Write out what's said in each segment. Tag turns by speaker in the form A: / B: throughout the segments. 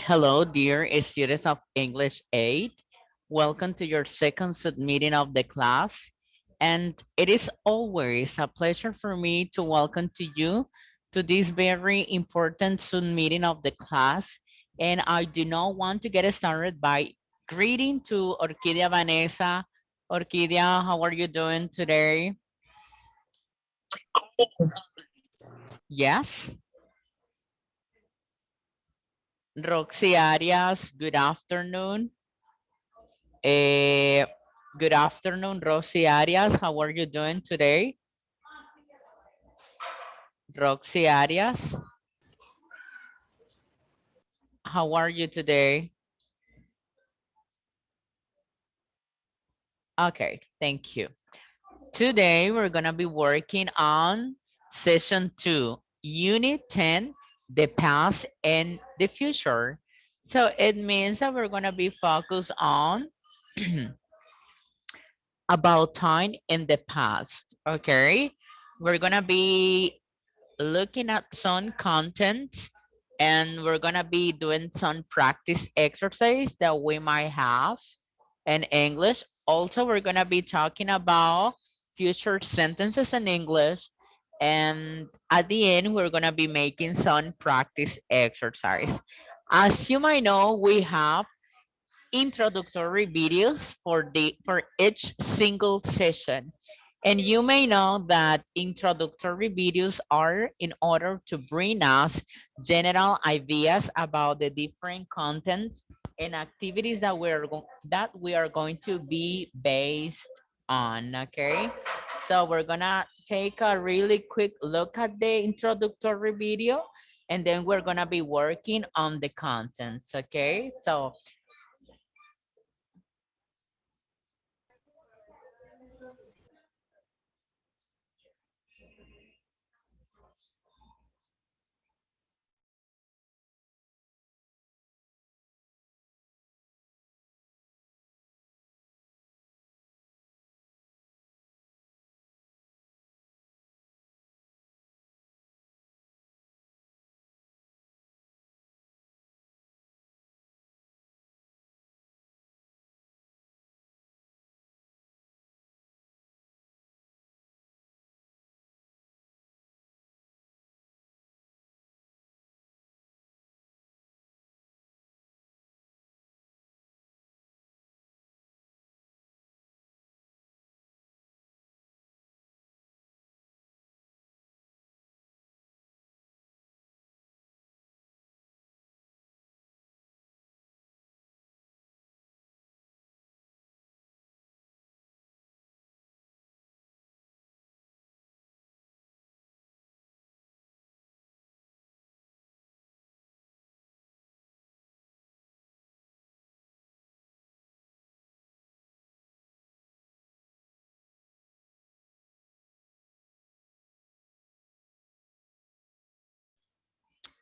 A: Hello, dear students of English VIII. Welcome to your second meeting of the class. And it is always a pleasure for me to welcome to you to this very important meeting of the class. And I do not want to get started by greeting to Orquídea Vanessa. Orquídea, how are you doing today? Yes. Roxy Arias, good afternoon. Eh, Good afternoon, Roxy Arias. How are you doing today? Roxy Arias, how are you today? Okay, thank you. Today, we're going to be working on session 2, unit 10, the past and the future. So it means that we're going to be focused on about time in the past. Okay, we're going to be looking at some content and we're gonna be doing some practice exercise that we might have in English. Also, we're gonna be talking about future sentences in English. And at the end, we're gonna be making some practice exercise. As you might know, we have introductory videos for each single session. And you may know that introductory videos are in order to bring us general ideas about the different contents and activities that we are going to be based on, okay? So we're gonna take a really quick look at the introductory video and then we're gonna be working on the contents, okay? So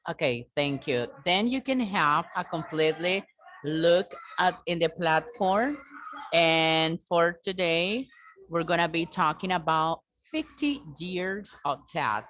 A: okay, thank you. Then you can have a completely look at in the platform. And for today, we're gonna be talking about 50 years of that.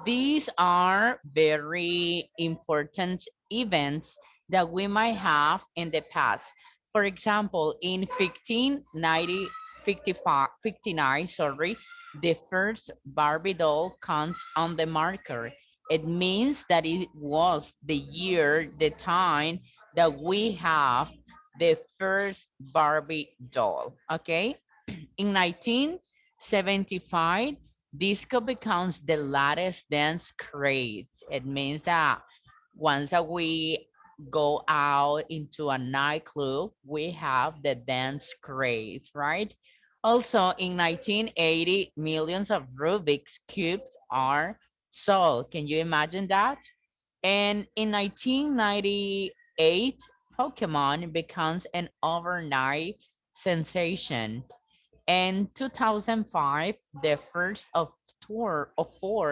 A: These are very important events that we might have in the past. For example, in 1590, 59, sorry, the first Barbie doll comes on the market. It means that it was the year, the time that we have the first Barbie doll, okay? In 1975, disco becomes the latest dance craze. It means that once that we go out into a nightclub, we have the dance craze, right? Also, in 1980, millions of Rubik's Cubes are sold. Can you imagine that? And in 1998, Pokemon becomes an overnight sensation. In 2005, the first of four,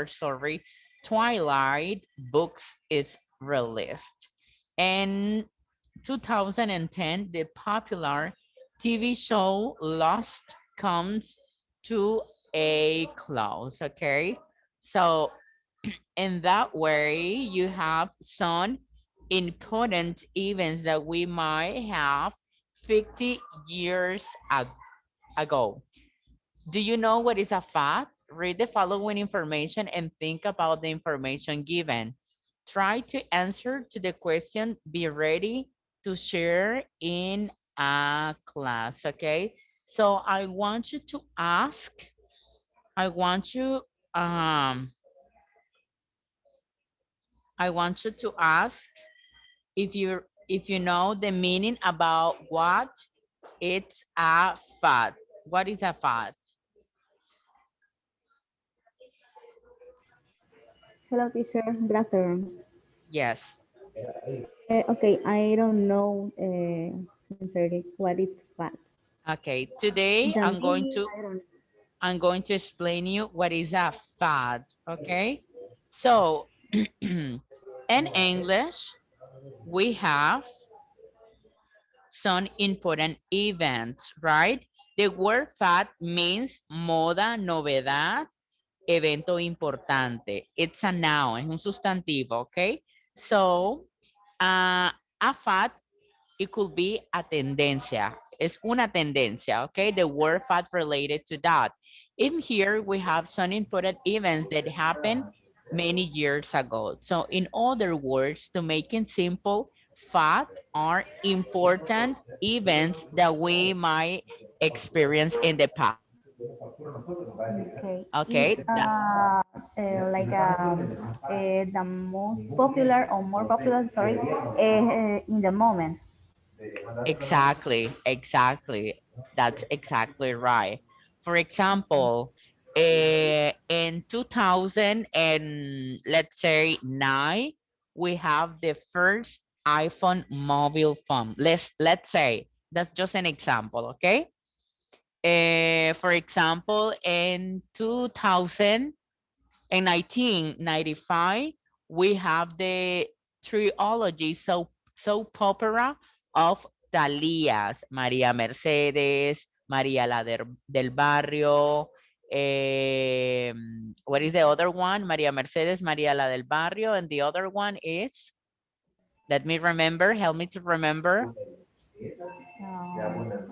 A: sorry, Twilight books is released. In 2010, the popular TV show Lost comes to a close, okay? So in that way, you have some important events that we might have 50 years ago. Do you know what is a fact? Read the following information and think about the information given. Try to answer to the question. Be ready to share in a class, okay? So I want you, um, I want you to ask if you know the meaning about what it's a fact. What is a fact?
B: Hello, teacher. Good afternoon.
A: Yes.
B: Okay, I don't know sincerely what is fat.
A: Okay. Today
B: The meaning, I don't know.
A: I'm going to explain you what is a fad. Okay. So in English, we have some important events, right? The word fad means moda, novedad, evento importante. It's a noun, es un sustantivo, okay? So, a fad, it could be a tendencia. Es una tendencia, okay? The word fad related to that. In here, we have some important events that happened many years ago. So in other words, to make it simple, fad are important events that we might experience in the past.
B: Okay, it's
A: Okay,
B: like the most popular or more popular, sorry, in the moment.
A: exactly, exactly. That's exactly right. For example, in 2000 and let's say 9, we have the first iPhone mobile phone. Let's say that's just an example, okay? For example, in 2000 in 1995, we have the trilogy soap opera of Thalías, María Mercedes, María del Barrio. What is the other one? María Mercedes, María la del Barrio, and the other one is, let me remember, help me to remember.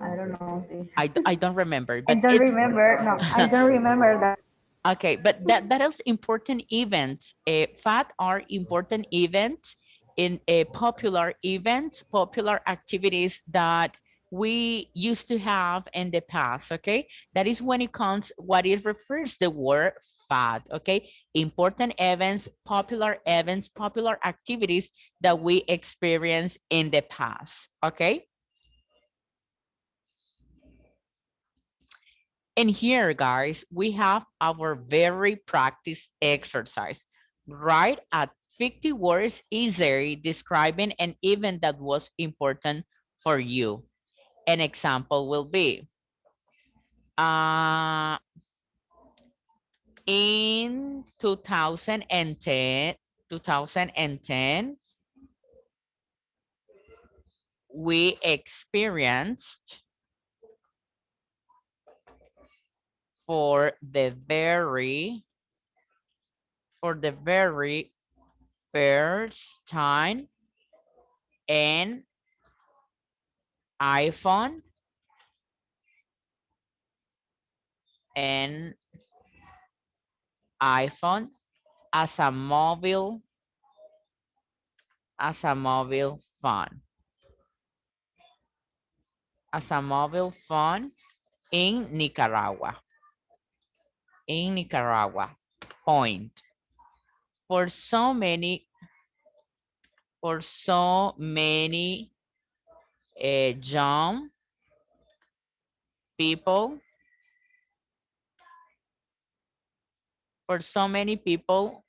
B: I don't know this.
A: I don't remember,
B: I
A: but
B: don't
A: it's
B: remember. No, I don't remember that.
A: okay, but that is important events. FAT are important events in a popular events, popular activities that we used to have in the past. Okay, that is when it comes what it refers the word FAT. Okay, important events, popular activities that we experience in the past. Okay. And here, guys, we have our very practice exercise. Write at 50 words easily describing an event that was important for you. An example will be, uh, in 2010, we experienced for the very, for the very first time an iPhone and iPhone as a mobile phone, in Nicaragua. Point. For so many, young people, for so many people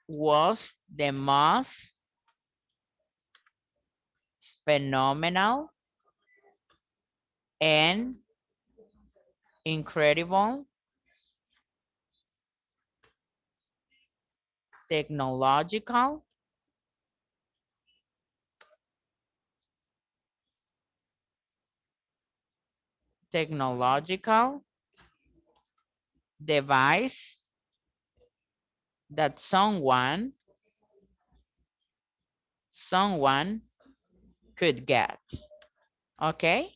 A: was the most phenomenal and incredible technological technological device that someone someone could get. Okay,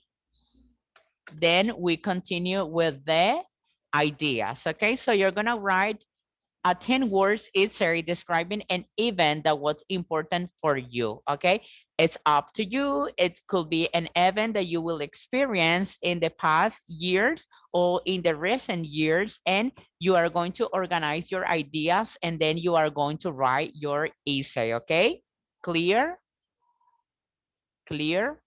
A: then we continue with the ideas. Okay, so you're gonna write 10 words essay describing an event that was important for you. Okay, it's up to you. It could be an event that you will experience in the past years or in the recent years, and you are going to organize your ideas and then you are going to write your essay. Okay, clear? Clear?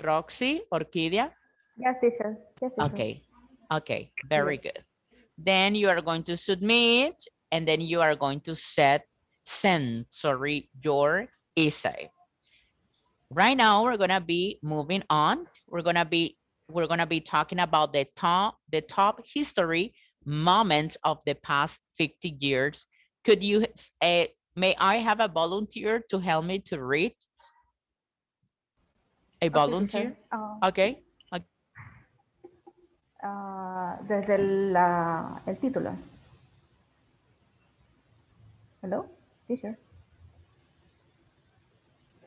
A: Roxy, Orquídea?
B: Yes, teacher. Yes, teacher.
A: Okay, okay,
B: Clear.
A: very good. Then you are going to submit and then you are going to send, sorry, your essay. Right now we're gonna be moving on. We're gonna be talking about the top history moments of the past 50 years. Could you may I have a volunteer to help me to read? A
B: Okay, teacher.
A: volunteer? Okay.
B: Desde el título. Hello, teacher.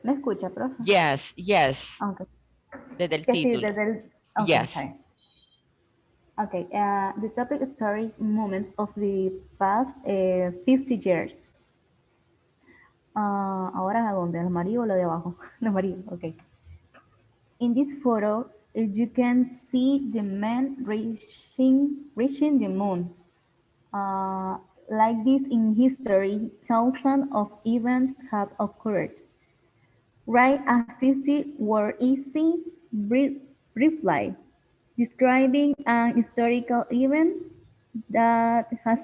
B: ¿Me escucha, profe?
A: Yes, yes.
B: Okay.
A: Desde el
B: Que sí,
A: título.
B: desde el... Okay,
A: Yes.
B: sorry. Okay, the topic is historic moments of the past 50 years. Ahora, ¿a dónde? ¿Al amarillo o lo de abajo? Lo amarillo, okay. In this photo, you can see the man reaching the moon. Uh, like this in history, thousands of events have occurred. Write a 50 word easy briefly describing an historical event that has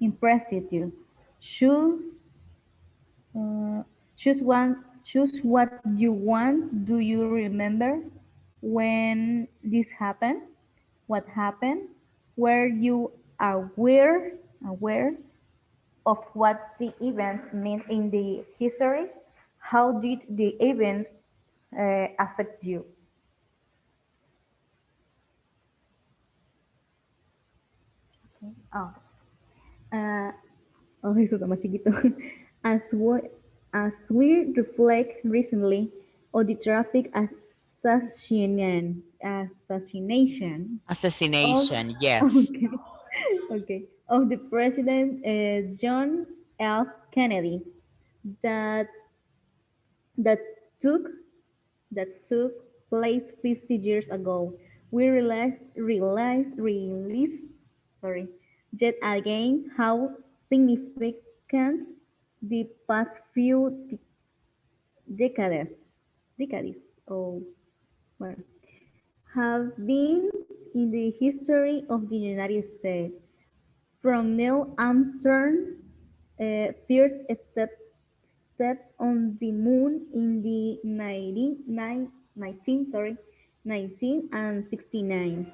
B: impressed you. Choose, uh, choose what you want. Do you remember when this happened? What happened? Were you aware of what the event meant in the history? How did the event affect you? Oh, uh, oh, eso está más chiquito. As we, as we reflect recently on the traffic assassination of
A: Assassination, yes.
B: okay, okay, of the president John F. Kennedy that that took that took place 50 years ago. We realized, sorry, yet again how significant the past few decades, oh, well, have been in the history of the United States. From Neil Armstrong, first steps on the moon in the 1969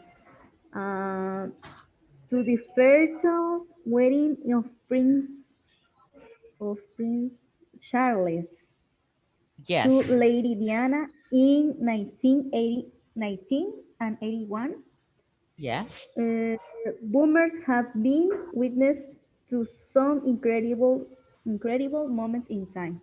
B: to the fatal wedding of Prince Charles to
A: Yes,
B: Lady Diana in 1980, 1981.
A: yes.
B: Boomers have been witness to some incredible moments in time.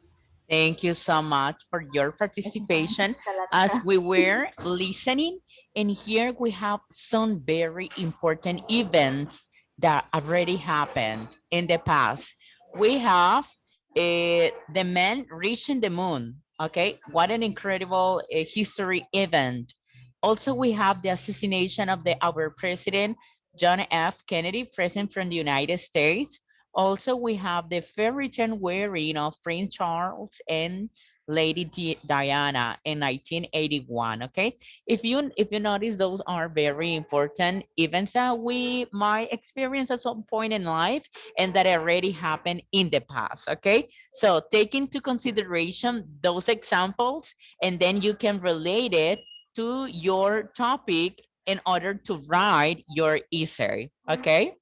A: Thank you so much for your
B: Esa está muy
A: participation
B: chiquita la
A: as
B: letra.
A: we were listening. And here we have some very important events that already happened in the past. We have the man reaching the moon. Okay, what an incredible history event. Also, we have the assassination of our president, John F. Kennedy, president from the United States. Also, we have the fairy tale wearing of Prince Charles and Lady Diana in 1981. Okay, if you notice, those are very important events that we might experience at some point in life and that already happened in the past. Okay, so take into consideration those examples, and then you can relate it to your topic in order to write your essay. Okay.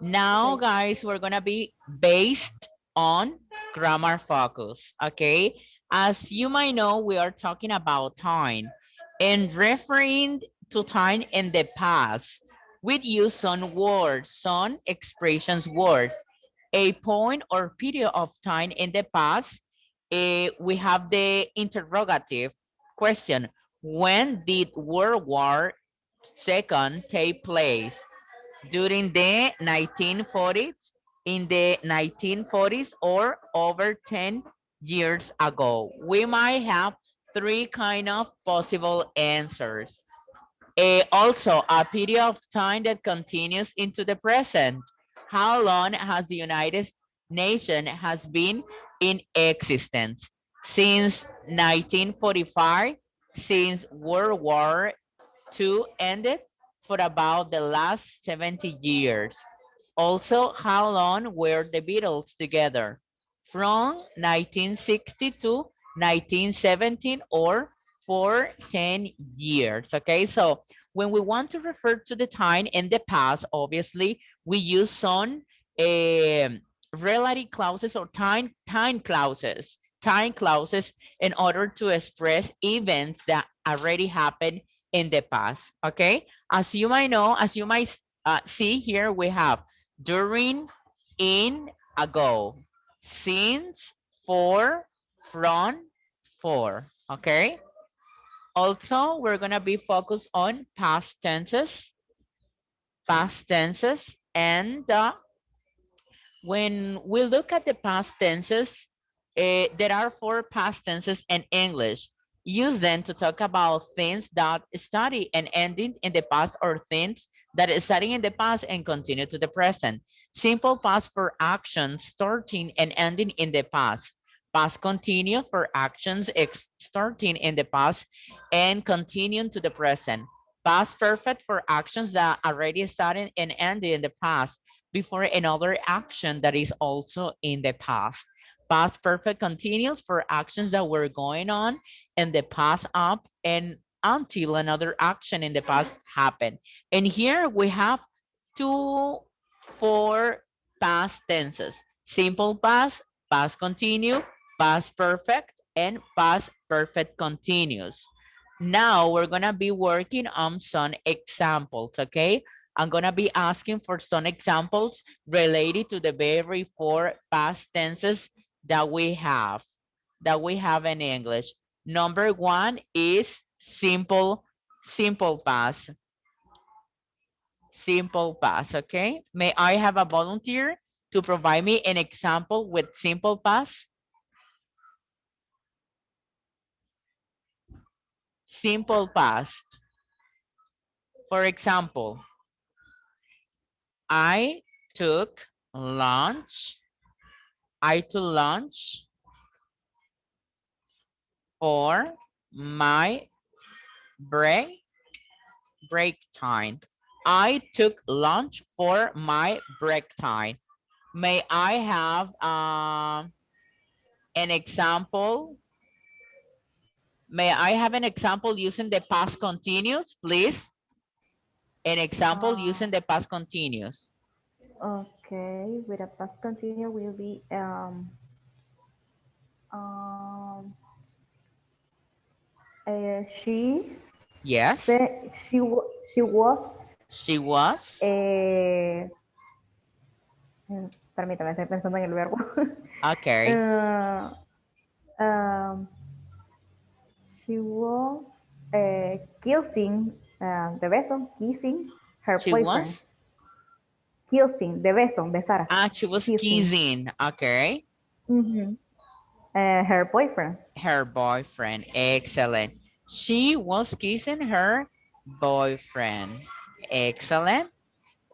A: Now,
B: Okay.
A: guys, we're gonna be based on grammar focus, okay? As you might know, we are talking about time and referring to time in the past. We use some words, some expressions words. a point or period of time in the past, we have the interrogative question. When did World War II take place? During the 1940s, in the 1940s, or over 10 years ago? We might have three kind of possible answers. Also, a period of time that continues into the present. How long has the United Nations has been in existence? Since 1945, since World War II ended, for about the last 70 years. Also, how long were the Beatles together? From 1960 to 1917, or for 10 years. Okay, so when we want to refer to the time in the past, obviously we use some um relative clauses or time clauses in order to express events that already happened in the past. Okay, as you might know, as you might see here, we have during, in, ago, since, for, from, for. Okay. Also, we're gonna be focused on past tenses, and when we look at the past tenses, there are four past tenses in English. Use them to talk about things that study and ending in the past, or things that is starting in the past and continue to the present. Simple past for actions starting and ending in the past. Past continuous for actions starting in the past and continuing to the present. Past perfect for actions that already started and ended in the past before another action that is also in the past. Past perfect continuous for actions that were going on in the past up and until another action in the past happened. And here we have two, four past tenses: simple past, past continue, past perfect, and past perfect continuous. Now we're gonna be working on some examples, okay? I'm gonna be asking for some examples related to the very four past tenses that we have in English. Number one is simple past, okay? May I have a volunteer to provide me an example with simple past? Simple past. For example, I took lunch. I took lunch for my break time. I took lunch for my break time. May I have an example? May I have an example using the past continuous, please? An example
B: Uh,
A: using the past continuous.
B: okay, with a past continue will be um, she
A: Yes,
B: said she was
A: she was.
B: eh, permítame, estoy pensando en el verbo.
A: Okay.
B: Uh, um, she was kissing her
A: She
B: boyfriend.
A: was?
B: Kissing, de beso, besar.
A: She was
B: Kissing.
A: kissing. Okay.
B: Mm-hmm. Her boyfriend.
A: Her boyfriend. Excellent. She was kissing her boyfriend. Excellent.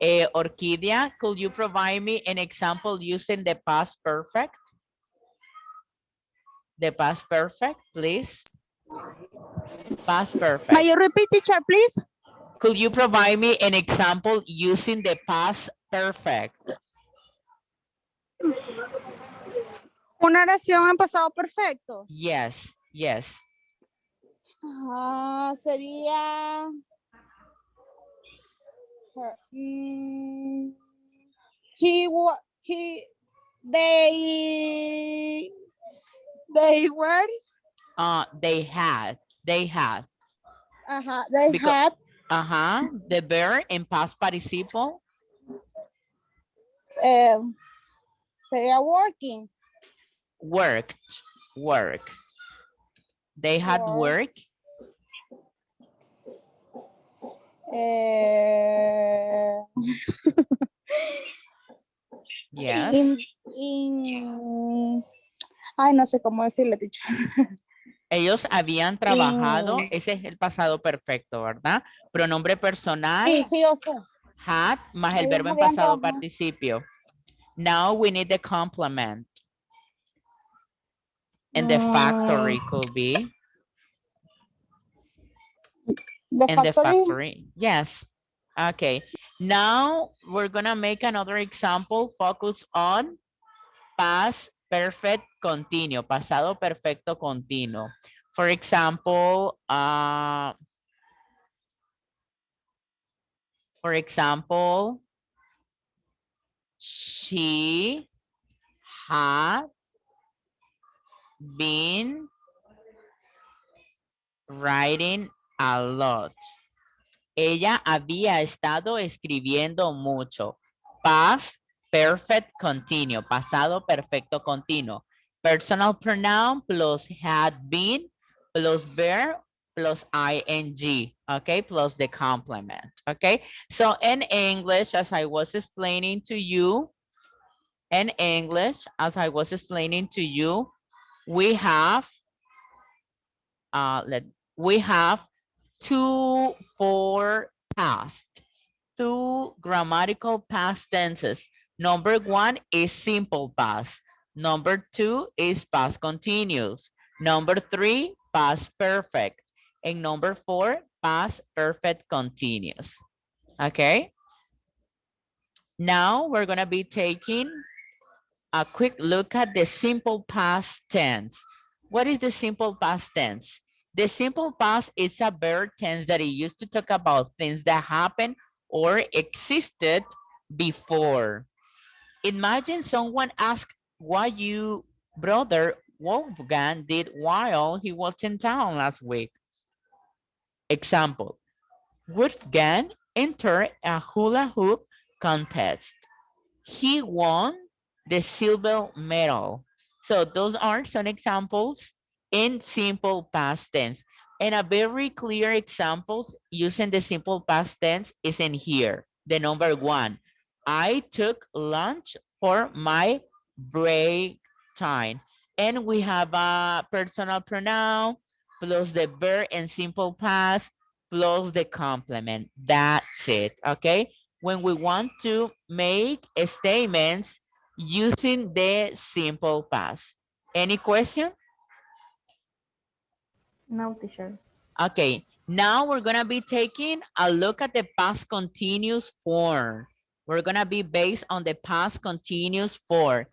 A: Orquídea, could you provide me an example using the past perfect? The past perfect, please. Past
C: May
A: perfect.
C: you repeat, teacher, please?
A: Could you provide me an example using the past perfect?
C: Una oración en pasado perfecto.
A: Yes, yes.
C: Sería... he wa he they they were
A: They had.
C: they
A: Because,
C: had
A: the verb in past participle.
C: um Sería working.
A: Worked, work. They had
C: Work.
A: work.
C: Eh,
A: Yes.
C: Ay, no sé cómo decirle, teacher.
A: Ellos habían trabajado,
C: In-
A: ese es el pasado perfecto, ¿verdad? Pronombre personal,
C: Sí, sí, yo sé.
A: had, más el
C: Ellos
A: verbo en
C: habían
A: pasado
C: trabajado.
A: participio. Now we need the complement. And the
C: Mm,
A: factory could be.
C: the
A: In the
C: factory.
A: factory. Yes. Okay. Now we're gonna make another example. Focus on past perfect continuo, pasado perfecto continuo. For example, she had been writing a lot. Ella había estado escribiendo mucho. Past perfect continuo, pasado perfecto continuo. Personal pronoun plus had been plus verb plus ing, okay, plus the complement, okay? So in English, as I was explaining to you, we have, we have two, four past, two grammatical past tenses. Number one is simple past. Number two is past continuous. Number three, past perfect. And number four, past perfect continuous. Okay? Now we're gonna be taking a quick look at the simple past tense. What is the simple past tense? The simple past is a verb tense that is used to talk about things that happened or existed before. Imagine someone asked what you brother Wolfgang did while he was in town last week. Example, Wolfgang entered a hula hoop contest. He won the silver medal. So those are some examples in simple past tense. And a very clear example using the simple past tense is in here. The number one, I took lunch for my break time. And we have a personal pronoun plus the verb in simple past plus the complement. That's it, okay? When we want to make statements using the simple past. Any question?
B: No, teacher.
A: Okay, now we're gonna be taking a look at the past continuous form. We're gonna be based on the past continuous form.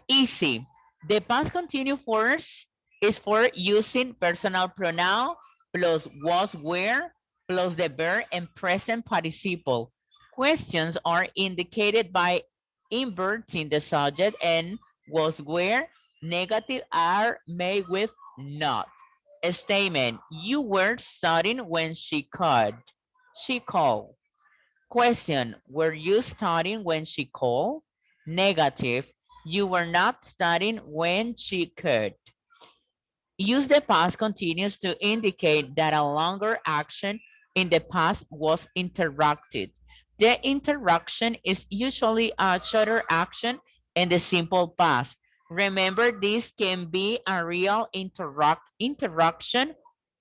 A: Easy. The past continuous forms is for using personal pronoun plus was, where, plus the verb and present participle. Questions are indicated by inverting the subject and was, where. Negative are made with not. A statement, you were studying when she called. She called. Question, were you studying when she called? Negative, you were not studying when she could. Use the past continuous to indicate that a longer action in the past was interrupted. The interaction is usually a shorter action in the simple past. Remember, this can be a real interaction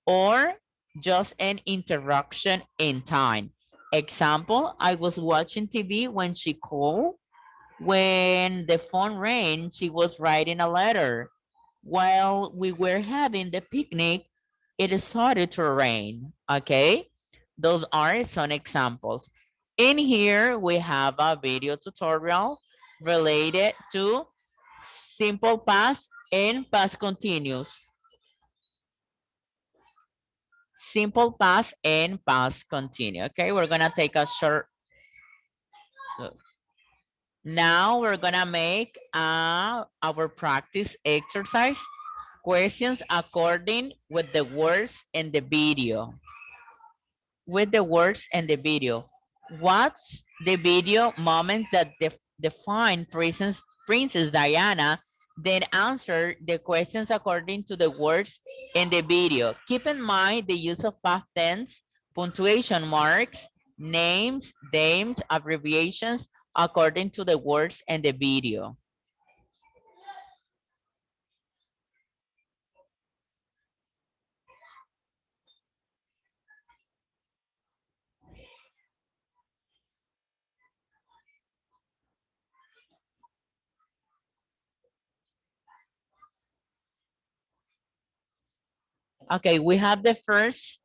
A: or just an interaction in time. Example, I was watching TV when she called. When the phone rang, she was writing a letter. While we were having the picnic, it started to rain, okay? Those are some examples. In here, we have a video tutorial related to simple past and past continuous. Simple past and past continuous, okay? We're gonna take a short look. Now we're gonna make our practice exercise questions according with the words in the video. With the words in the video. Watch the video moments that define present Princess Diana, then answer the questions according to the words in the video. Keep in mind the use of past tense, punctuation marks, names, dates, abbreviations according to the words in the video. Okay, we have the first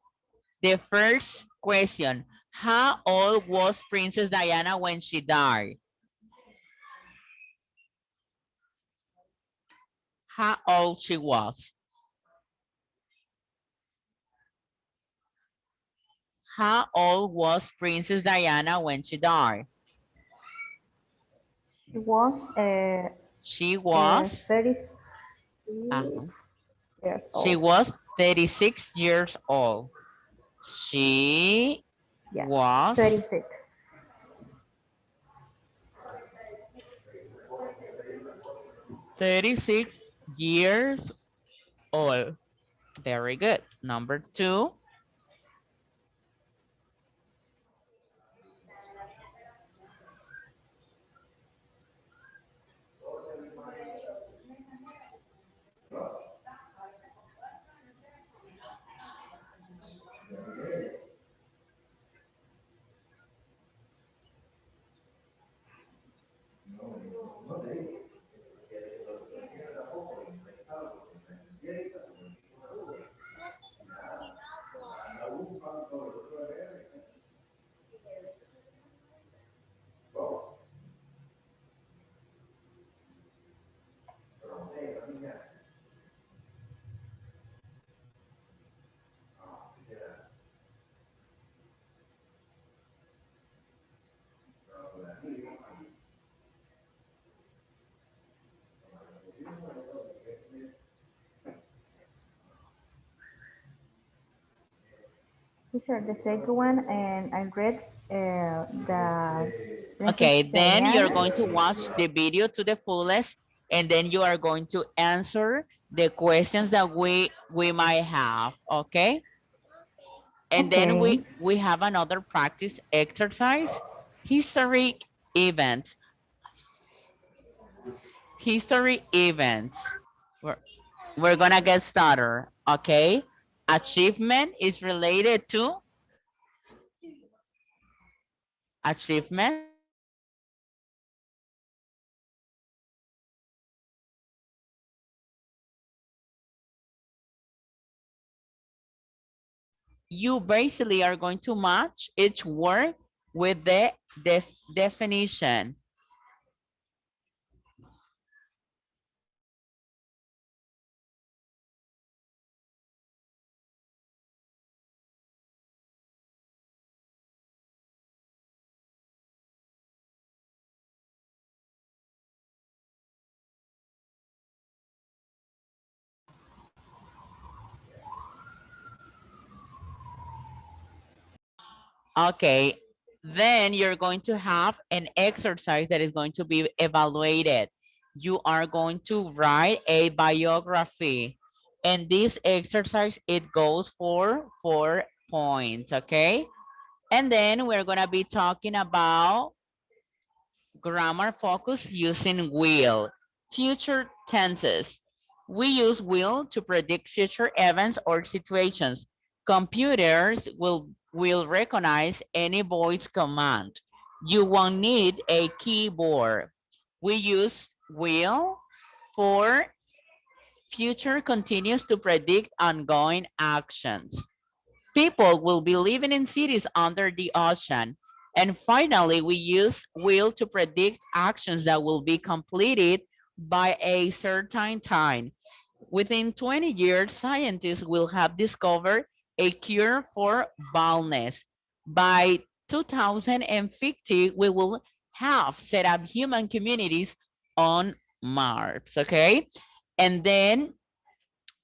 A: question. How old was Princess Diana when she died? How old she was? How old was Princess Diana when she died?
B: She was
A: She was
B: 36
A: uh,
B: years
A: she
B: old.
A: was 36 years old. She
B: Yeah,
A: was
B: 36.
A: 36 years old. Very good. Number two.
B: Teacher, the second one, and I read that Princess
A: Okay, then you're
B: Diana.
A: going to watch the video to the fullest, and then you are going to answer the questions that we might have, okay? And then
B: Okay.
A: we have another practice exercise, history events. History events. We're, we're gonna get started, okay? Achievement is related to achievement. You basically are going to match each word with the definition. Okay, then you're going to have an exercise that is going to be evaluated. You are going to write a biography. And this exercise, it goes for 4 points, okay? And then we're gonna be talking about grammar focus using will. Future tenses. We use will to predict future events or situations. Computers will recognize any voice command. You won't need a keyboard. We use will for future continuous to predict ongoing actions. People will be living in cities under the ocean. And finally, we use will to predict actions that will be completed by a certain time. Within 20 years, scientists will have discovered a cure for baldness. By 2050, we will have set up human communities on Mars, okay? And then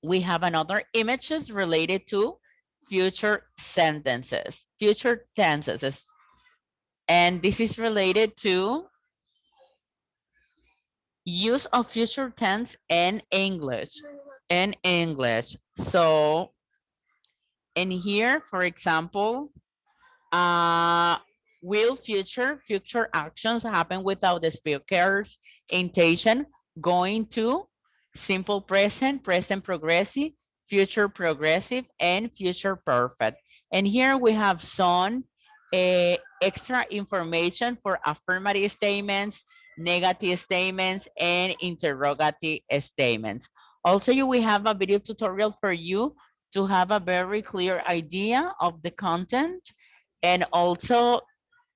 A: we have another images related to future sentences, future tenses. And this is related to use of future tense in English. In English. So in here, for example, uh, will future actions happen without the speaker's intention? Going to, simple present, present progressive, future progressive, and future perfect. And here we have some extra information for affirmative statements, negative statements, and interrogative statements. Also, we have a video tutorial for you to have a very clear idea of the content, and also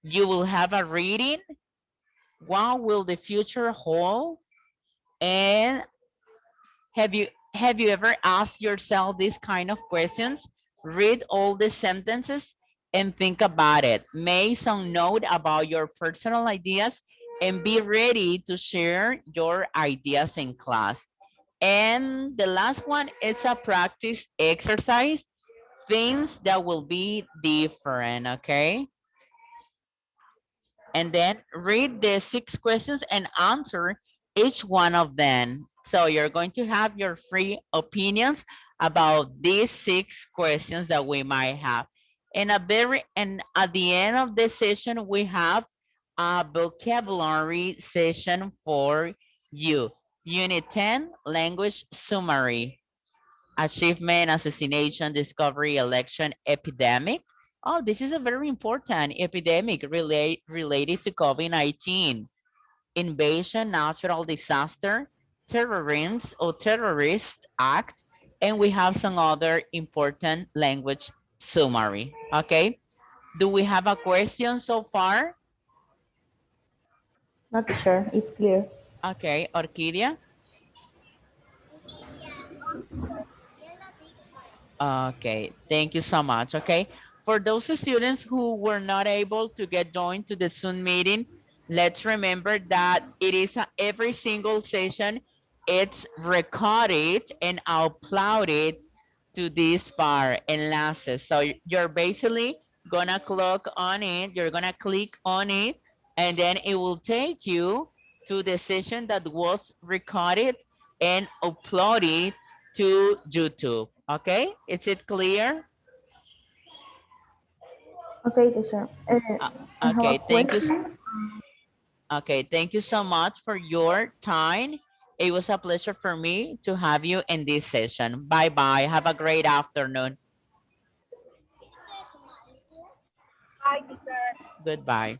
A: you will have a reading, what will the future hold? And have you ever asked yourself these kind of questions? Read all the sentences and think about it. Make some note about your personal ideas and be ready to share your ideas in class. And the last one is a practice exercise, things that will be different, okay? And then read the 6 questions and answer each one of them. So you're going to have your free opinions about these 6 questions that we might have. And at the end of the session, we have a vocabulary session for you. Unit 10, language summary. Achievement, assassination, discovery, election, epidemic. Oh, this is a very important epidemic related to COVID-19. Invasion, natural disaster, terrorism or terrorist act, and we have some other important language summary. Okay, do we have a question so far?
B: Not sure. It's clear.
A: Okay, Orquídea. Okay, thank you so much. Okay, for those students who were not able to get joined to the Zoom meeting, let's remember that it is every single session, it's recorded and uploaded to this bar enlaces. So you're basically gonna click on it, you're gonna click on it, and then it will take you to the session that was recorded and uploaded to YouTube. Okay, is it clear?
B: Okay, teacher.
A: Uh,
B: I have a
A: okay, thank you.
B: question.
A: Okay, thank you so much for your time. It was a pleasure for me to have you in this session. Bye bye. Have a great afternoon. Goodbye.